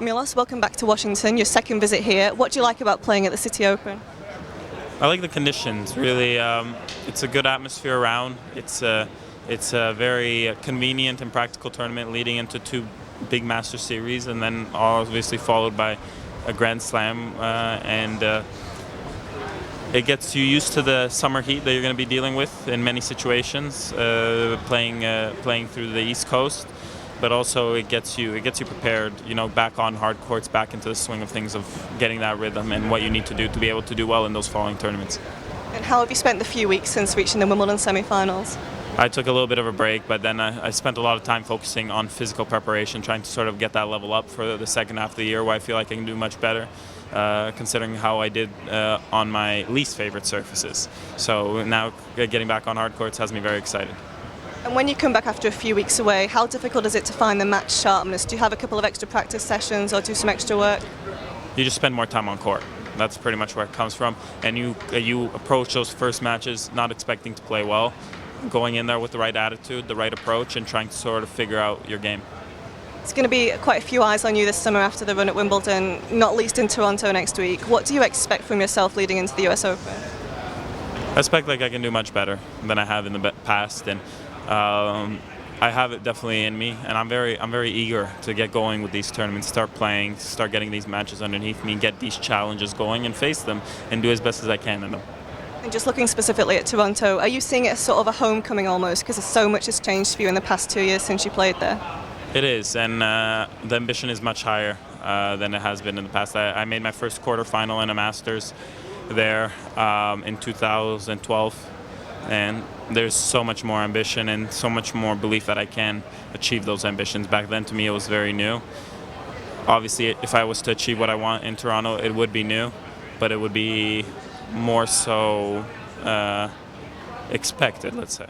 Milos, welcome back to Washington, your second visit here. What do you like about playing at the Citi Open? I like the conditions, really. It's a good atmosphere around. It's a very convenient and practical tournament leading into two big Master Series, and then obviously followed by a Grand Slam. It gets you used to the summer heat that you're going to be dealing with in many situations, playing through the East Coast. But also it gets you prepared, back on hard courts, back into the swing of things, of getting that rhythm and what you need to do to be able to do well in those following tournaments. And how have you spent the few weeks since reaching the Wimbledon semi-finals? I took a little bit of a break, but then I spent a lot of time focusing on physical preparation, trying to sort of get that level up for the second half of the year, where I feel like I can do much better, considering how I did on my least favorite surfaces. So now getting back on hard courts has me very excited. And when you come back after a few weeks away, how difficult is it to find the match sharpness? Do you have a couple of extra practice sessions or do some extra work? You just spend more time on court. That's pretty much where it comes from. And you approach those first matches not expecting to play well, going in there with the right attitude, the right approach, and trying to sort of figure out your game. It's going to be quite a few eyes on you this summer after the run at Wimbledon, not least in Toronto next week. What do you expect from yourself leading into the US Open? I expect I can do much better than I have in the past, and I have it definitely in me, and I'm very eager to get going with these tournaments, start playing, start getting these matches underneath me, get these challenges going and face them and do as best as I can in them. And just looking specifically at Toronto, are you seeing it as sort of a homecoming almost, because so much has changed for you in the past 2 years since you played there? It is, and the ambition is much higher than it has been in the past. I made my first quarterfinal in a Masters there in 2012. And there's so much more ambition and so much more belief that I can achieve those ambitions. Back then, to me, it was very new. Obviously, if I was to achieve what I want in Toronto, it would be new, but it would be more so expected, let's say.